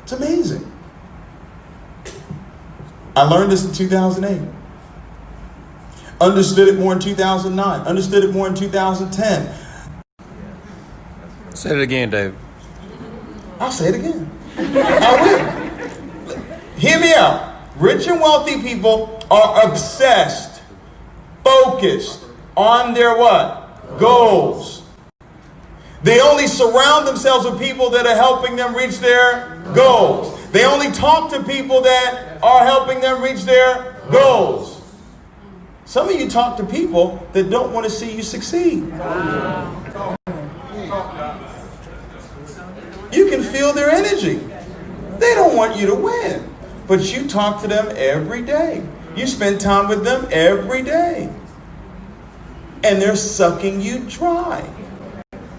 It's amazing. I learned this in 2008. Understood it more in 2009. Understood it more in 2010. Say it again, Dave. I'll say it again. I will. Hear me out. Rich and wealthy people are obsessed, focused on their what? Goals. They only surround themselves with people that are helping them reach their goals. They only talk to people that are helping them reach their goals. Some of you talk to people that don't want to see you succeed. You can feel their energy. They don't want you to win. But you talk to them every day. You spend time with them every day. And they're sucking you dry.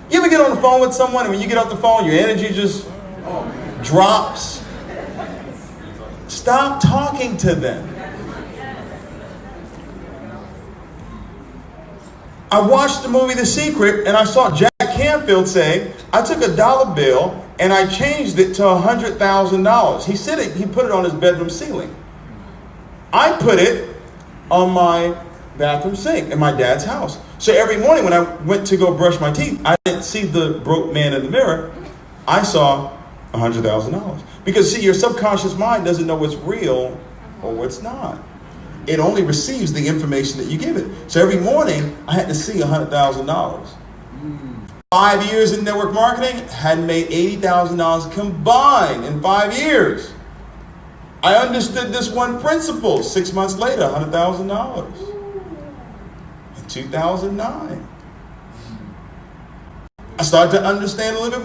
You ever get on the phone with someone and when you get off the phone, your energy just drops? Stop talking to them. I watched the movie The Secret and I saw Jack Canfield say, I took a dollar bill and I changed it to $100,000. He said it, he put it on his bedroom ceiling. I put it on my bathroom sink in my dad's house. So every morning when I went to go brush my teeth, I didn't see the broke man in the mirror. I saw $100,000. Because see, your subconscious mind doesn't know what's real or what's not. It only receives the information that you give it. So every morning I had to see $100,000. 5 years in network marketing, had made $80,000 combined in 5 years. I understood this one principle. 6 months later, $100,000. In 2009. I started to understand a little bit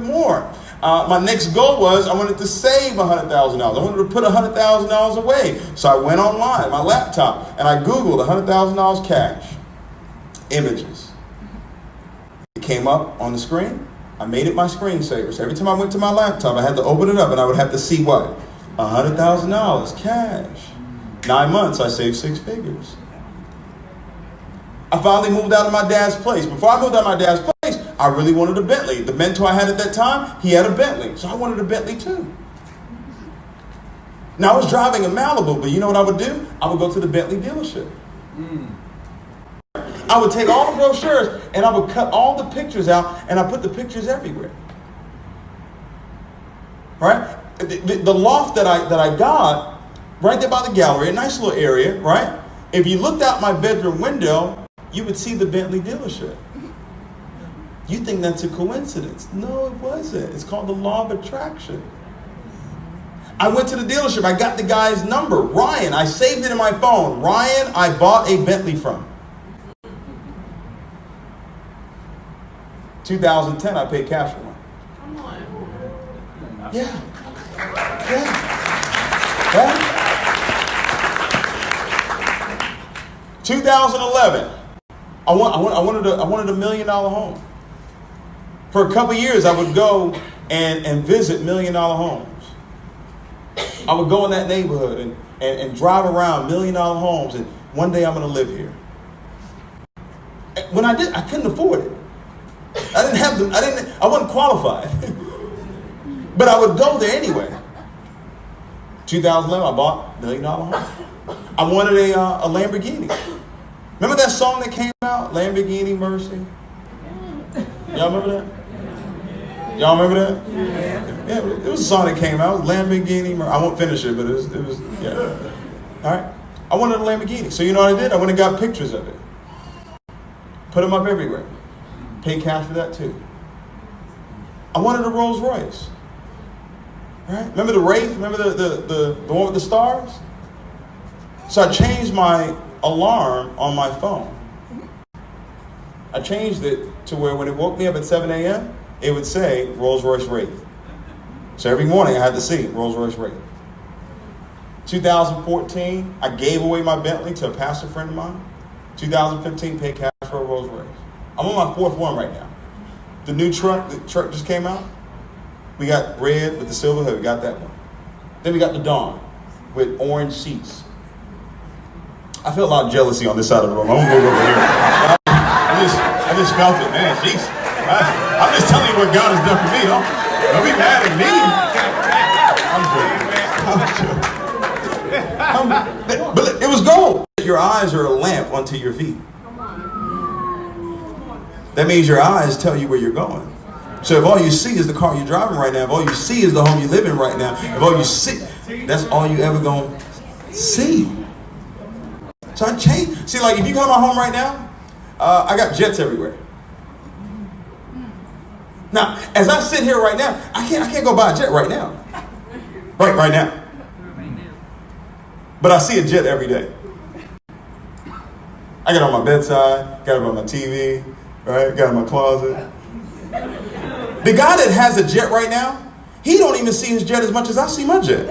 more. My next goal was I wanted to save $100,000. I wanted to put $100,000 away. So I went online, my laptop, and I Googled $100,000 cash. Images. It came up on the screen. I made it my screensaver. So every time I went to my laptop, I had to open it up and I would have to see what? $100,000 cash. 9 months, I saved 6 figures. I finally moved out of my dad's place. Before I moved out of my dad's place, I really wanted a Bentley. The mentor I had at that time, he had a Bentley. So I wanted a Bentley too. Now I was driving a Malibu, but you know what I would do? I would go to the Bentley dealership. I would take all the brochures and I would cut all the pictures out and I put the pictures everywhere. Right? The loft that I got right there by the gallery, a nice little area, right? If you looked out my bedroom window, you would see the Bentley dealership. You think that's a coincidence? No, it wasn't. It's called the law of attraction. I went to the dealership. I got the guy's number, Ryan. I saved it in my phone. Ryan, I bought a Bentley from. 2010, I paid cash for one. Come on. Yeah. 2011, I wanted a $1 million home. For a couple of years, I would go and visit $1 million homes. I would go in that neighborhood and drive around $1 million homes, and one day I'm going to live here. When I did, I couldn't afford it. I wasn't qualified. But I would go there anyway. 2011, I bought $1 million home. I wanted a Lamborghini. Remember that song that came out, Lamborghini Mercy? Y'all remember that? Y'all remember that? Yeah, it was a song that came out, Lamborghini Mercy. I won't finish it, but it was, yeah. All right. I wanted a Lamborghini. So you know what I did? I went and got pictures of it. Put them up everywhere. Paid cash for that too. I wanted a Rolls Royce. Right? Remember the Wraith? Remember the one with the stars? So I changed my alarm on my phone. I changed it to where when it woke me up at 7 a.m., it would say Rolls Royce Wraith. So every morning I had to see Rolls Royce Wraith. 2014, I gave away my Bentley to a pastor friend of mine. 2015, paid cash for a Rolls Royce. I'm on my 4th one right now. The new truck, just came out. We got red with the silver hood. We got that one. Then we got the Dawn with orange seats. I feel a lot of jealousy on this side of the room. I'm gonna move over here. I just felt it, man. Jeez. I'm just telling you what God has done for me. Don't be mad at me. But it was gold. Your eyes are a lamp unto your feet. That means your eyes tell you where you're going. So if all you see is the car you're driving right now, if all you see is the home you live in right now, if all you see, that's all you ever gonna see. So I changed. See, like if you come to my home right now, I got jets everywhere. Now, as I sit here right now, I can't go buy a jet right now. Right now. But I see a jet every day. I got it on my bedside, got it on my TV, right? Got it in my closet. The guy that has a jet right now, he don't even see his jet as much as I see my jet.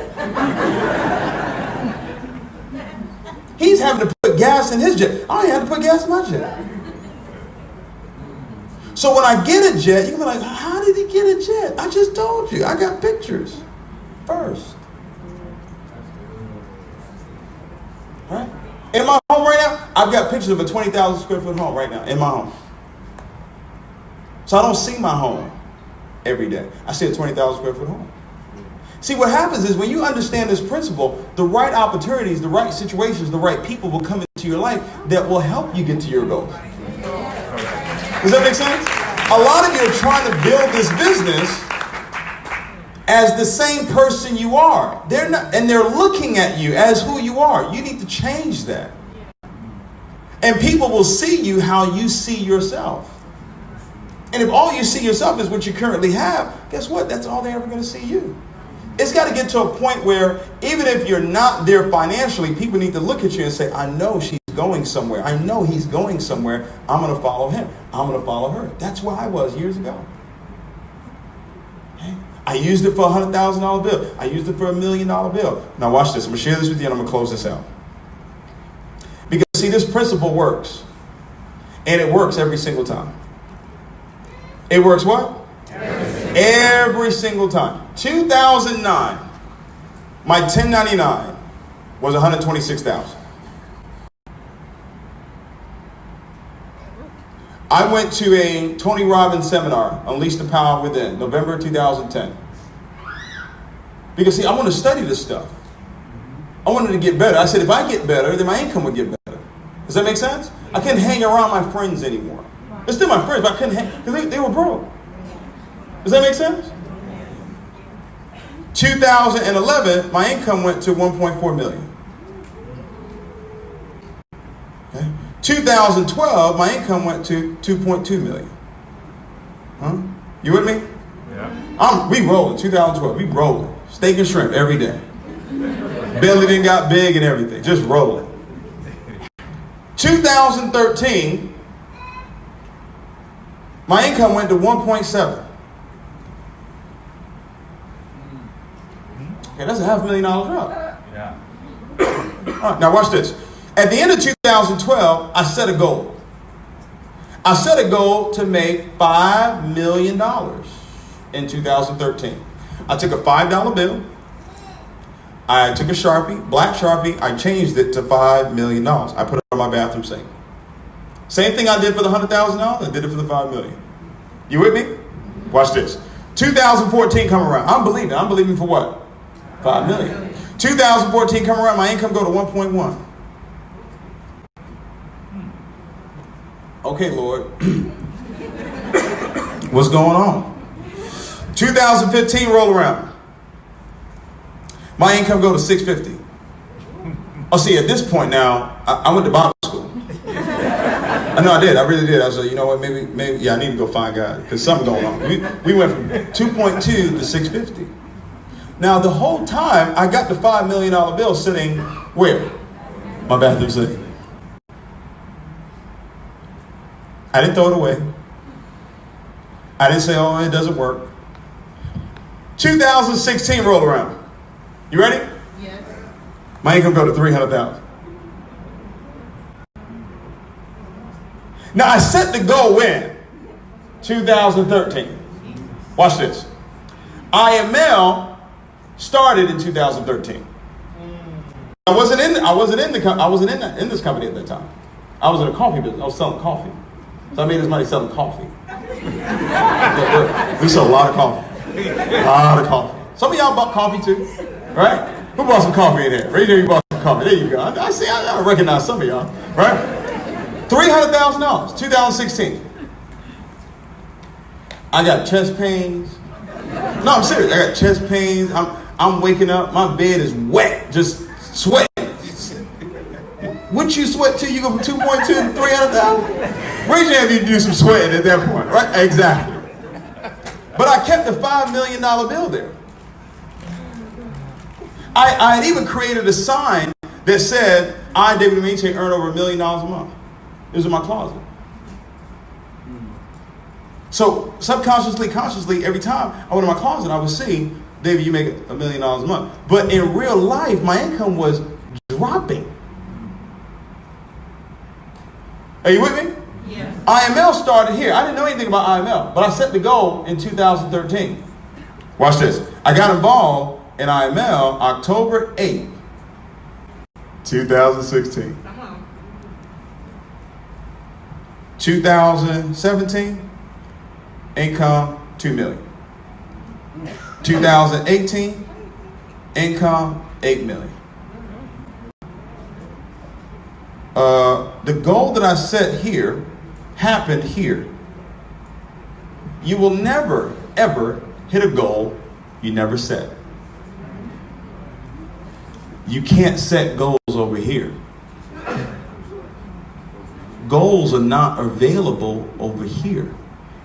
He's having to put gas in his jet. I ain't have to put gas in my jet. So when I get a jet, you're like, how did he get a jet? I just told you. I got pictures first. Right? In my home right now, I've got pictures of a 20,000 square foot home right now in my home. So I don't see my home every day. I see a 20,000 square foot home. See, what happens is when you understand this principle, the right opportunities, the right situations, the right people will come into your life that will help you get to your goals. Does that make sense? A lot of you are trying to build this business as the same person you are. They're not, and they're looking at you as who you are. You need to change that. And people will see you how you see yourself. And if all you see yourself is what you currently have, guess what? That's all they're ever going to see you. It's got to get to a point where even if you're not there financially, people need to look at you and say, I know she's going somewhere. I know he's going somewhere. I'm going to follow him. I'm going to follow her. That's where I was years ago. Okay? I used it for a $100,000 bill. I used it for $1 million bill. Now watch this. I'm going to share this with you and I'm going to close this out. Because see, this principle works. And it works every single time. It works what? Every single time. 2009, my 1099 was $126,000. I went to a Tony Robbins seminar, Unleash the Power Within, November 2010. Because see, I want to study this stuff. I wanted to get better. I said, if I get better, then my income would get better. Does that make sense? I couldn't hang around my friends anymore. They're still my friends, but I couldn't hang, because they were broke. Does that make sense? 2011, my income went to 1.4 million. Okay. 2012, my income went to 2.2 million. Huh? You with me? Yeah. We rolling. 2012, we rolling. Steak and shrimp every day. Belly didn't got big and everything. Just rolling. 2013, my income went to 1.7. Okay, that's a $500,000 drop. Yeah. All right, now watch this. At the end of 2012, I set a goal. I set a goal to make $5 million in 2013. I took a $5 bill. I took a Sharpie, black Sharpie. I changed it to $5 million. I put it on my bathroom sink. Same thing I did for the $100,000. I did it for the $5 million. You with me? Watch this. 2014 come around. I'm believing for what? 5 million. 2014 come around, my income go to 1.1. Okay, Lord. What's going on? 2015 roll around. My income go to 650. Oh, see, at this point now, I went to Bible school. I know I did. I really did. I was like, you know what? Maybe, yeah, I need to go find God because something going on. We went from 2.2 to 650. Now, the whole time, I got the $5 million bill sitting where? My bathroom sink. I didn't throw it away. I didn't say, oh, it doesn't work. 2016 rolled around. You ready? Yes. My income go to 300,000. Now, I set the goal when? 2013. Watch this. IML started in 2013. I wasn't in this company at that time. I was in a coffee business. I was selling coffee. So I made this money selling coffee. We sold a lot of coffee. A lot of coffee. Some of y'all bought coffee too, right? Who bought some coffee in there? Raise your hand, you bought some coffee. There you go. I see, I recognize some of y'all, right? $300,000, 2016. I got chest pains. No, I'm serious. I got chest pains. I'm waking up. My bed is wet, just sweating. Wouldn't you sweat till you go from 2.2 to 300,000? Raise your hand if you do some sweating at that point, right? Exactly. But I kept the $5 million bill there. I had even created a sign that said, I, David Imonitie, earn over $1 million a month. It was in my closet. So subconsciously, consciously, every time I went in my closet, I would see, David, you make $1 million a month. But in real life, my income was dropping. Are you with me? Yes. IML started here. I didn't know anything about IML, but I set the goal in 2013. Watch this. I got involved in IML October 8th, 2016. Come on. 2017, income $2 million. 2018, income $8 million. The goal that I set here happened here. You will never, ever hit a goal you never set. You can't set goals over here. Goals are not available over here.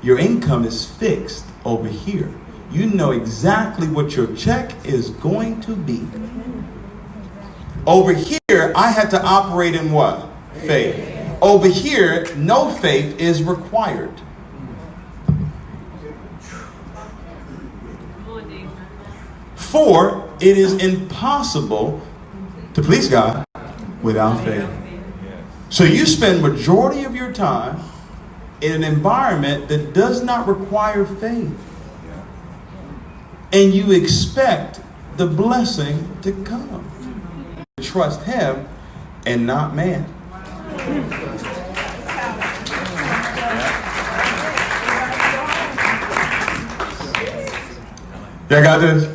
Your income is fixed over here. You know exactly what your check is going to be. Over here, I had to operate in what? Faith. Over here, no faith is required. For it is impossible to please God without faith. So you spend majority of your time in an environment that does not require faith. And you expect the blessing to come. Trust Him and not man. Y'all got this?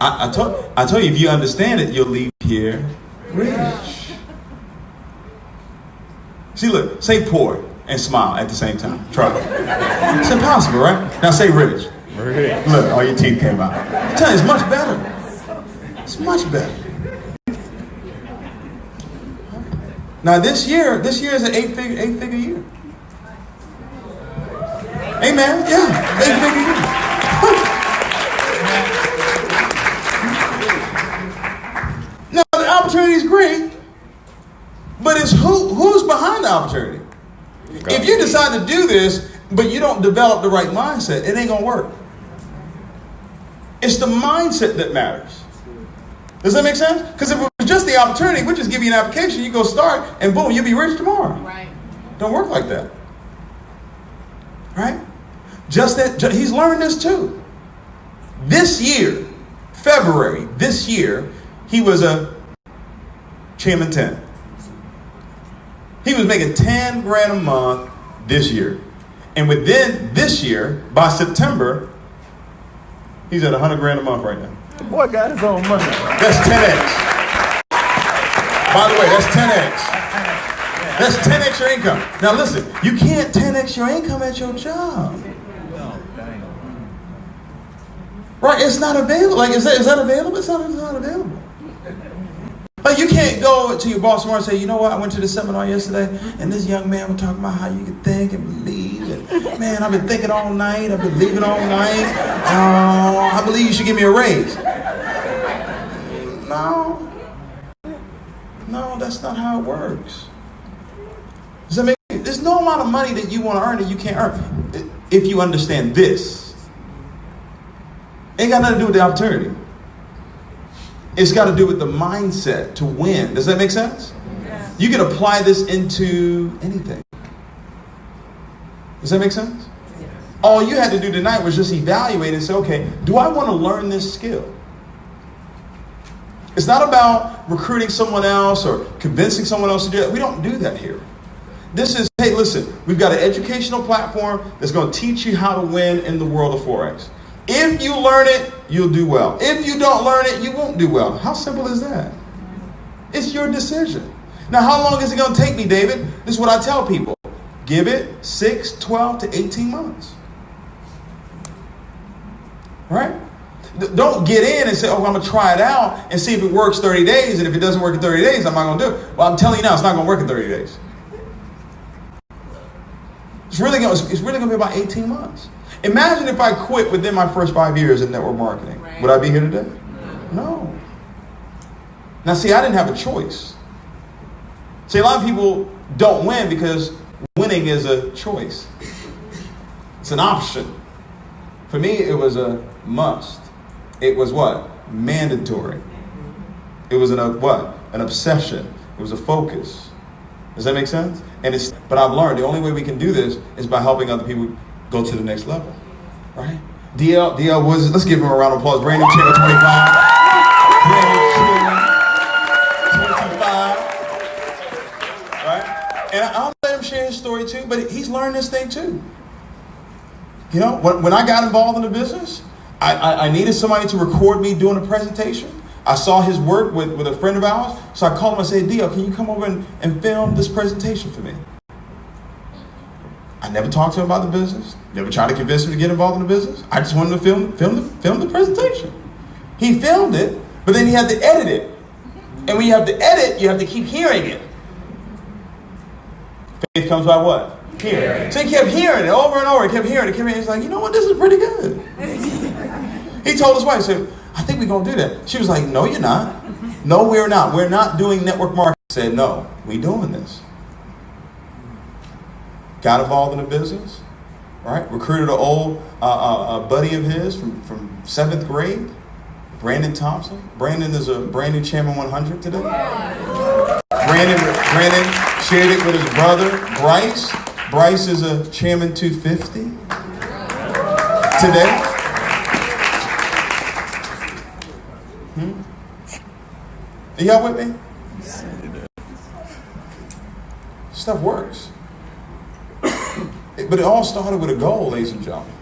I told you, if you understand it, you'll leave here rich. See, look, say poor and smile at the same time. Try it. It's impossible, right? Now say rich. Rich. Look, all your teeth came out. I'm telling you, it's much better. It's much better. Now this year is an eight-figure year. Amen. Yeah, 8-figure year. Now the opportunity is great, but it's who's behind the opportunity. If you decide to do this, but you don't develop the right mindset, it ain't gonna work. It's the mindset that matters. Does that make sense? Because if it was just the opportunity, we'll just give you an application, you go start, and boom, you'll be rich tomorrow. Right. Don't work like that. Right? Just that, he's learned this too. This year, February, this year, he was a chairman 10. He was making 10 grand a month this year. And within this year, by September, he's at 100 grand a month right now. Boy got his own money. That's 10x. By the way, that's 10x. That's 10x your income. Now listen, you can't 10x your income at your job. Right? It's not available. Like, is that available? It's not available. Like, you can't go to your boss tomorrow and say, you know what, I went to the seminar yesterday, and this young man was talking about how you can think and believe. And man, I've been thinking all night. I've been believing all night. I believe you should give me a raise. No, that's not how it works. Does that make sense? There's no amount of money that you want to earn that you can't earn. If you understand this, ain't got nothing to do with the opportunity. It's got to do with the mindset to win. Does that make sense? Yeah. You can apply this into anything. Does that make sense? Yeah. All you had to do tonight was just evaluate and say, okay, do I want to learn this skill? It's not about recruiting someone else or convincing someone else to do it. We don't do that here. This is, hey, listen, we've got an educational platform that's going to teach you how to win in the world of Forex. If you learn it, you'll do well. If you don't learn it, you won't do well. How simple is that? It's your decision. Now, how long is it going to take me, David? This is what I tell people. Give it 6, 12 to 18 months. Right? Don't get in and say, oh, I'm going to try it out and see if it works 30 days. And if it doesn't work in 30 days, I'm not going to do it. Well, I'm telling you now, it's not going to work in 30 days. It's really going to be about 18 months. Imagine if I quit within my first 5 years in network marketing. Right. Would I be here today? No. Now, see, I didn't have a choice. See, a lot of people don't win because winning is a choice. It's an option. For me, it was a must. It was what? Mandatory. It was an obsession. It was a focus. Does that make sense? But I've learned the only way we can do this is by helping other people go to the next level. Right? DL was, let's give him a round of applause. Brand new chairman 25. Brand new chairman 25. Right? And I'll let him share his story too, but he's learned this thing too. You know, when I got involved in the business, I needed somebody to record me doing a presentation. I saw his work with a friend of ours, so I called him and said, DL, can you come over and film this presentation for me? I never talked to him about the business, never tried to convince him to get involved in the business. I just wanted to film the presentation. He filmed it, but then he had to edit it. And when you have to edit, you have to keep hearing it. Faith comes by what? Hearing. So he kept hearing it over and over. He kept hearing it. He's like, you know what? This is pretty good. He told his wife, he said, I think we're going to do that. She was like, no, you're not. No, we're not. We're not doing network marketing. He said, no, we're doing this. Got involved in the business, right? Recruited an old buddy of his from 7th grade, Brandon Thompson. Brandon is a brand new Chairman 100 today. Brandon shared it with his brother, Bryce. Bryce is a Chairman 250 today. Are y'all with me? Stuff works. But it all started with a goal, ladies and gentlemen.